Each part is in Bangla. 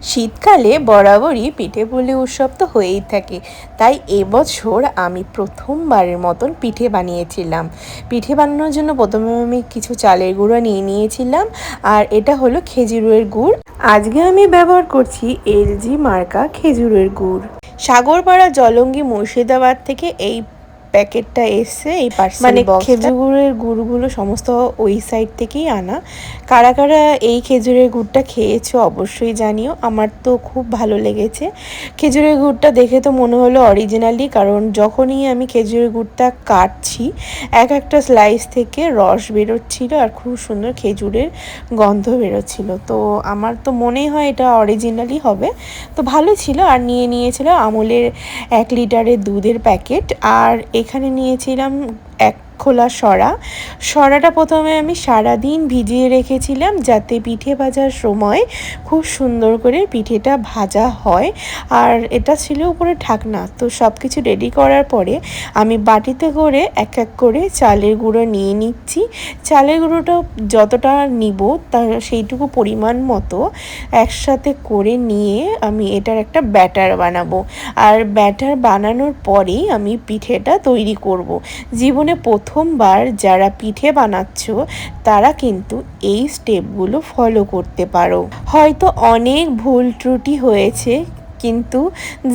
শীতকালে বরাবরই পিঠে পুলি উৎসব তো হয়েই থাকে। তাই এবছর আমি প্রথমবারের মতন পিঠে বানিয়েছিলাম। পিঠে বানানোর জন্য প্রথমে আমি কিছু চালের গুঁড়ো নিয়ে নিয়েছিলাম, আর এটা হলো খেজুরের গুড়। আজকে আমি ব্যবহার করছি এলজি মার্কা খেজুরের গুড়। সাগরপাড়া জলঙ্গি মুর্শিদাবাদ থেকে এই প্যাকেটটা এসছে, এই পার্সেল বক্সটা। খেজুরের গুড়গুলো সমস্ত ওই সাইড থেকেই আনা। কারা কারা এই খেজুরের গুড়টা খেয়েছো অবশ্যই জানিও। আমার তো খুব ভালো লেগেছে। খেজুরের গুড়টা দেখে তো মনে হলো অরিজিনালি, কারণ যখনই আমি খেজুরের গুড়টা কাটছি এক একটা স্লাইস থেকে রস বেরোচ্ছিল আর খুব সুন্দর খেজুরের গন্ধ বেরোচ্ছিল। তো আমার তো মনেই হয় এটা অরিজিনালি হবে। তো ভালো ছিল। আর নিয়েছিল আমুলের 1 লিটারের দুধের প্যাকেট, আর এখানে নিয়েছিলাম 1 খোলা সরাটা প্রথমে আমি সারাদিন ভিজিয়ে রেখেছিলাম, যাতে পিঠে ভাজার সময় খুব সুন্দর করে পিঠেটা ভাজা হয়। আর এটা ছিল উপরে ঢাকনা। তো সব কিছু রেডি করার পরে আমি বাটিতে করে এক এক করে চালের গুঁড়ো নিয়ে নিচ্ছি। চালের গুঁড়োটা যতটা নিব তার সেইটুকু পরিমাণ মতো একসাথে করে নিয়ে আমি এটার একটা ব্যাটার বানাবো। আর ব্যাটার বানানোর পরেই আমি পিঠেটা তৈরি করব। জীবনে প্রথমবার যারা পিঠে বানাচ্ছ তারা কিন্তু এই স্টেপগুলো ফলো করতে পারো। হয়তো অনেক ভুল ত্রুটি হয়েছে, কিন্তু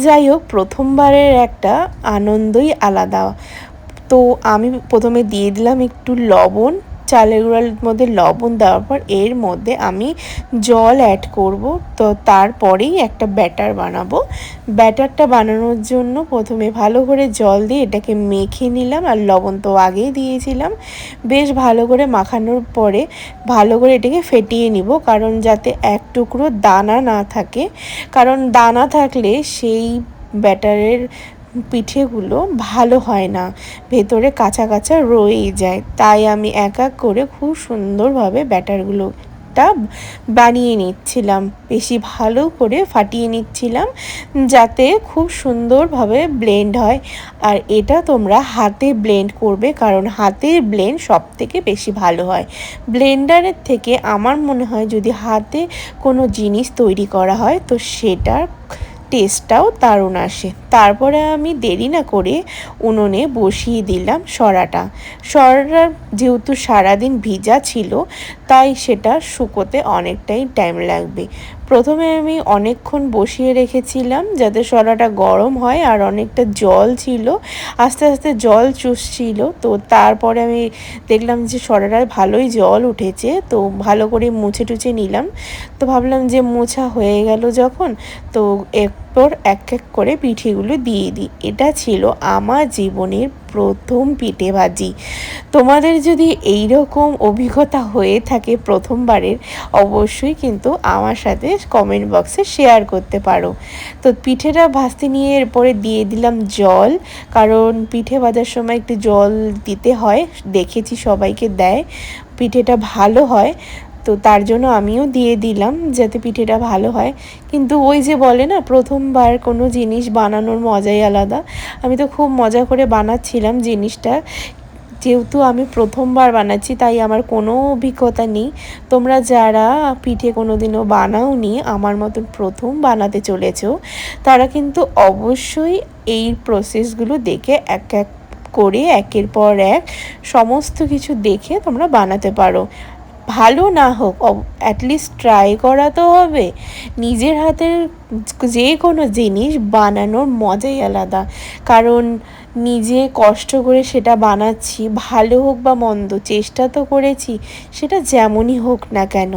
যাই হোক, প্রথমবারের একটা আনন্দই আলাদা। তো আমি প্রথমে দিয়ে দিলাম একটু লবণ। চালের গুঁড়ার মধ্যে লবণ দেওয়ার পর এর মধ্যে আমি জল অ্যাড করব। তো তারপরেই একটা ব্যাটার বানাবো। ব্যাটারটা বানানোর জন্য প্রথমে ভালো করে জল দিয়ে এটাকে মেখে নিলাম, আর লবণ তো আগেই দিয়েছিলাম। বেশ ভালো করে মাখানোর পরে ভালো করে এটাকে ফেটিয়ে নিব, কারণ যাতে এক টুকরো দানা না থাকে। কারণ দানা থাকলে সেই ব্যাটারের পিঠেগুলো ভালো হয় না, ভেতরে কাঁচা কাঁচা রয়েই যায়। তাই আমি এক এক করে খুব সুন্দরভাবে ব্যাটারগুলোটা বানিয়ে নিচ্ছিলাম, বেশি ভালো করে ফাটিয়ে নিচ্ছিলাম যাতে খুব সুন্দরভাবে ব্লেন্ড হয়। আর এটা তোমরা হাতে ব্লেন্ড করবে, কারণ হাতের ব্লেন্ড সব থেকে বেশি ভালো হয়। ব্লেন্ডারের থেকে আমার মনে হয় যদি হাতে কোনো জিনিস তৈরি করা হয় তো সেটার টেস্টটাও দারুণ আসে। তারপরে আমি দেরি না করে উনুনে বসিয়ে দিলাম সরাটা। যেহেতু সারাদিন ভিজা ছিল, তাই সেটা শুকোতে অনেকটাই টাইম লাগবে। প্রথমে আমি অনেকক্ষণ বসিয়ে রেখেছিলাম যাতে সরাটা গরম হয়, আর অনেকটা জল ছিল, আস্তে আস্তে জল চুষছিল। তো তারপরে আমি দেখলাম যে সরাটায় ভালোই জল উঠেছে, তো ভালো করে মুছে টুছে নিলাম। তো ভাবলাম যে মোছা হয়ে গেল যখন, তো এরপর এক এক করে পিঠেগুলো দিয়ে দিই। এটা ছিল আমার জীবনের প্রথম পিঠে ভাজি। তোমাদের যদি এই রকম অভিজ্ঞতা হয়ে থাকে প্রথমবারের, অবশ্যই কিন্তু আমার সাথে কমেন্ট বক্সে শেয়ার করতে পারো। তো পিঠেটা ভাজতে নিয়ে এরপরে দিয়ে দিলাম জল, কারণ পিঠে ভাজার সময় একটু জল দিতে হয়, দেখেছি সবাইকে দেয়, পিঠেটা ভালো হয়। তো তার জন্য আমিও দিয়ে দিলাম যাতে পিঠেটা ভালো হয়। কিন্তু ওই যে বলে না, প্রথমবার কোনো জিনিস বানানোর মজাই আলাদা। আমি তো খুব মজা করে বানাচ্ছিলাম জিনিসটা। যেহেতু আমি প্রথমবার বানাচ্ছি তাই আমার কোনো অভিজ্ঞতা নেই। তোমরা যারা পিঠে কোনো দিনও বানাওনি, আমার মতন প্রথম বানাতে চলেছো, তারা কিন্তু অবশ্যই এই প্রসেসগুলো দেখে এক এক করে একের পর এক সমস্ত কিছু দেখে তোমরা বানাতে পারো। ভালো না হোক, অ্যাটলিস্ট ট্রাই করা তো হবে। নিজের হাতের যে কোনো জিনিস বানানোর মজাই আলাদা, কারণ নিজে কষ্ট করে সেটা বানাচ্ছি, ভালো হোক বা মন্দ চেষ্টা তো করেছি, সেটা যেমনই হোক না কেন।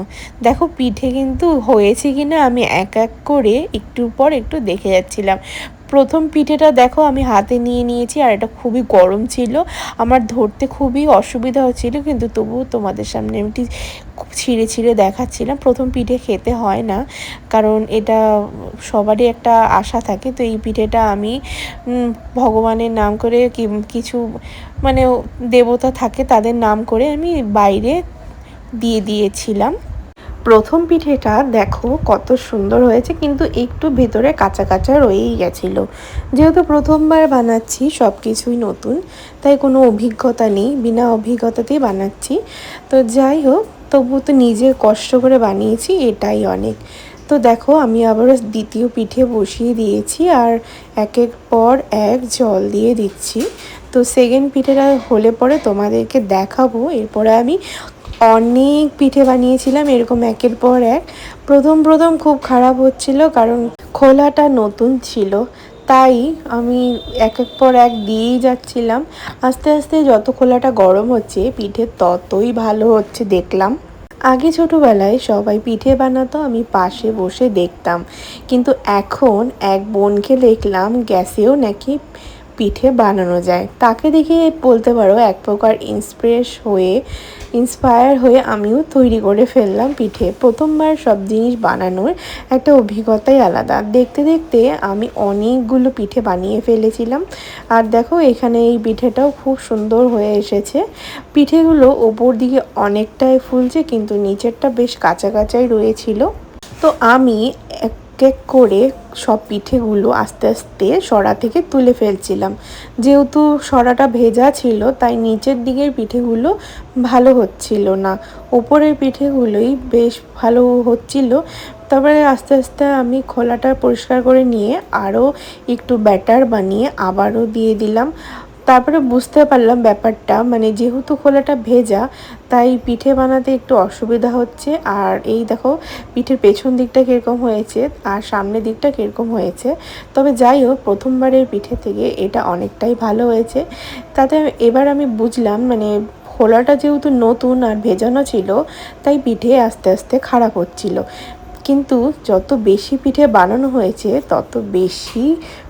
দেখো পিঠে কিন্তু হয়েছে কি না আমি এক এক করে একটুর পর একটু দেখে যাচ্ছিলাম। প্রথম পিঠেটা দেখো আমি হাতে নিয়ে নিয়েছি, আর এটা খুবই গরম ছিল, আমার ধরতে খুবই অসুবিধা হচ্ছিল, কিন্তু তবুও তোমাদের সামনে আমি ছিঁড়ে ছিঁড়ে দেখাচ্ছিলাম। প্রথম পিঠে খেতে হয় না, কারণ এটা সবারই একটা আশা থাকে। তো এই পিঠেটা আমি ভগবানের নাম করে কিছু মানে দেবতা থাকে তাদের নাম করে আমি বাইরে দিয়ে দিয়েছিলাম। প্রথম পিঠেটা দেখো কত সুন্দর হয়েছে, কিন্তু একটু ভেতরে কাঁচা কাঁচা রয়েই গেছিলো। যেহেতু প্রথমবার বানাচ্ছি, সব কিছুই নতুন, তাই কোনো অভিজ্ঞতা নেই, বিনা অভিজ্ঞতাতেই বানাচ্ছি। তো যাই হোক, তবু তো নিজে কষ্ট করে বানিয়েছি, এটাই অনেক। তো দেখো আমি আবার দ্বিতীয় পিঠে বসিয়ে দিয়েছি আর একের পর এক জল দিয়ে দিচ্ছি। তো সেকেন্ড পিঠেটা হলে পরে তোমাদেরকে দেখাবো। এরপরে আমি অনেক পিঠে বানিয়েছিলাম এরকম একের পর এক। প্রথম প্রথম খুব খারাপ হচ্ছিল কারণ খোলাটা নতুন ছিল, তাই আমি একের পর এক দিয়েই যাচ্ছিলাম। আস্তে আস্তে যত খোলাটা গরম হচ্ছে পিঠে ততই ভালো হচ্ছে দেখলাম। আগে ছোটোবেলায় সবাই পিঠে বানাতো, আমি পাশে বসে দেখতাম, কিন্তু এখন এক বোনকে দেখলাম গ্যাসেও নাকি পিঠে বানানো যায়। তাকে দেখে বলতে পারো এক প্রকার ইন্সপায়ার হয়ে আমিও তৈরি করে ফেললাম পিঠে। প্রথমবার সব জিনিস বানানোর একটা অভিজ্ঞতাই আলাদা। দেখতে দেখতে আমি অনেকগুলো পিঠে বানিয়ে ফেলেছিলাম। আর দেখো এখানে এই পিঠেটাও খুব সুন্দর হয়ে এসেছে। পিঠেগুলো ওপর দিকে অনেকটাই ফুলছে কিন্তু নিচেরটা বেশ কাঁচা কাঁচাই রয়েছিল। তো আমি এক এক করে সব পিঠেগুলো আস্তে আস্তে সরা থেকে তুলে ফেলছিলাম। যেহেতু সরাটা ভেজা ছিল তাই নিচের দিকের পিঠেগুলো ভালো হচ্ছিল না, ওপরের পিঠেগুলোই বেশ ভালো হচ্ছিল। তারপরে আস্তে আস্তে আমি খোলাটা পরিষ্কার করে নিয়ে আরও একটু ব্যাটার বানিয়ে আবারও দিয়ে দিলাম। তারপরে বুঝতে পারলাম ব্যাপারটা, মানে যেহেতু খোলাটা ভেজা তাই পিঠে বানাতে একটু অসুবিধা হচ্ছে। আর এই দেখো পিঠের পেছন দিকটা কীরকম হয়েছে আর সামনের দিকটা কীরকম হয়েছে। তবে যাই হোক প্রথমবারের পিঠে থেকে এটা অনেকটাই ভালো হয়েছে। তাতে এবার আমি বুঝলাম মানে খোলাটা যেহেতু নতুন আর ভেজানো ছিল তাই পিঠে আস্তে আস্তে খারাপ হচ্ছিল। কিন্তু যত বেশি পিঠে বানানো হয়েছে তত বেশি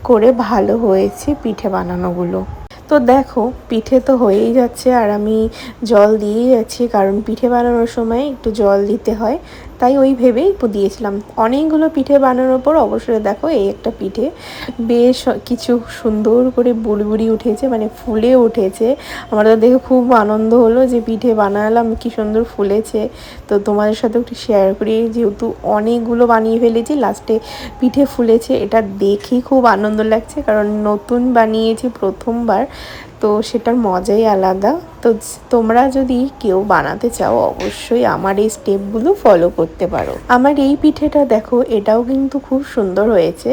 করে ভালো হয়েছে পিঠে বানানোগুলো। তো দেখো পিঠে তো হয়েই যাচ্ছে আর আমি জল দিয়েই যাচ্ছি, কারণ পিঠে বানানোর সময় একটু জল দিতে হয়, তাই ওই ভেবেই দিয়েছিলাম। অনেকগুলো পিঠে বানানোর পর অবশ্যই দেখো এই একটা পিঠে বেশ কিছু সুন্দর করে বুড়ি উঠেছে, মানে ফুলে উঠেছে। আমার তো দেখে খুব আনন্দ হলো যে পিঠে বানালাম কি সুন্দর ফুলেছে। তো তোমাদের সাথে একটু শেয়ার করি, যেহেতু অনেকগুলো বানিয়ে ফেলেছি লাস্টে পিঠে ফুলেছে, এটা দেখেই খুব আনন্দ লাগছে কারণ নতুন বানিয়েছি প্রথমবার, তো সেটার মজাই আলাদা। তো তোমরা যদি কেউ বানাতে চাও অবশ্যই আমার এই স্টেপগুলো ফলো করতে পারো। আমার এই পিঠেটা দেখো এটাও কিন্তু খুব সুন্দর হয়েছে।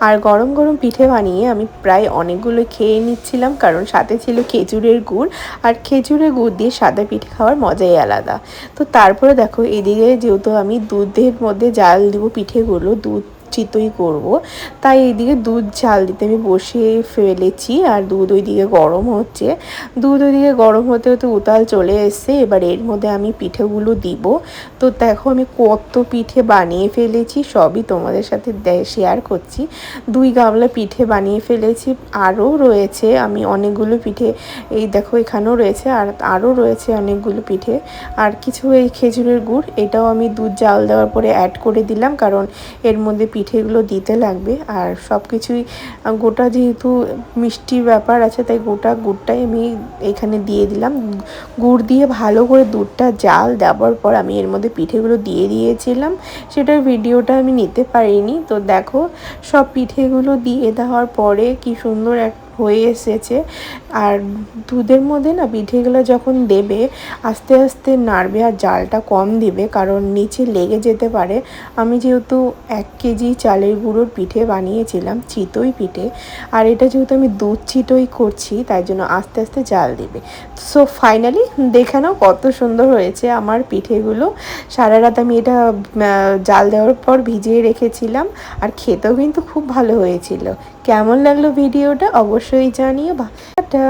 আর গরম গরম পিঠে বানিয়ে আমি প্রায় অনেকগুলো খেয়ে নিচ্ছিলাম, কারণ সাথে ছিল খেজুরের গুড়, আর খেজুরের গুড় দিয়ে সাদা পিঠে খাওয়ার মজাই আলাদা। তো তারপরে দেখো এদিকে যেহেতু আমি দুধের মধ্যে জাল দিব পিঠেগুলো, দুধ চিতই করব, তাই এইদিকে দুধ জাল দিতে আমি বসিয়ে ফেলেছি আর দুধ ওইদিকে গরম হচ্ছে। দুধ ওইদিকে গরম হতে হতে উতাল চলে এসছে। এবার এর মধ্যে আমি পিঠেগুলো দিব। তো দেখো আমি কত পিঠে বানিয়ে ফেলেছি সবই তোমাদের সাথে শেয়ার করছি। 2 গামলা পিঠে বানিয়ে ফেলেছি, আরও রয়েছে আমি অনেকগুলো পিঠে, এই দেখো এখানেও রয়েছে আর আরও রয়েছে অনেকগুলো পিঠে। আর কিছু এই খেজুরের গুড় এটাও আমি দুধ জাল দেওয়ার পরে অ্যাড করে দিলাম, কারণ এর মধ্যে পিঠেগুলো দিতে লাগবে। আর সব কিছুই গোটা, যেহেতু মিষ্টি ব্যাপার আছে তাই গোটা গুড়টাই আমি এখানে দিয়ে দিলাম। গুড় দিয়ে ভালো করে দুধটা জাল দেওয়ার পর আমি এর মধ্যে পিঠেগুলো দিয়ে দিয়েছিলাম, সেটার ভিডিওটা আমি নিতে পারিনি। তো দেখো সব পিঠেগুলো দিয়ে দেওয়ার পরে কি সুন্দর হয়ে এসেছে। আর দুধের মধ্যে না পিঠেগুলো যখন দেবে আস্তে আস্তে নাড়বে আর জালটা কম দিবে, কারণ নিচে লেগে যেতে পারে। আমি যেহেতু 1 কেজি চালের গুঁড়োর পিঠে বানিয়েছিলাম, চিতই পিঠে, আর এটা যেহেতু আমি দুধ চিতই করছি তাই জন্য আস্তে আস্তে জাল দিবে। সো ফাইনালি দেখে নাও কত সুন্দর হয়েছে আমার পিঠেগুলো। সারা রাত আমি এটা জাল দেওয়ার পর ভিজিয়ে রেখেছিলাম, আর খেতেও কিন্তু খুব ভালো হয়েছিল। কেমন লাগলো ভিডিওটা অবশ্যই জানিও। টাটা।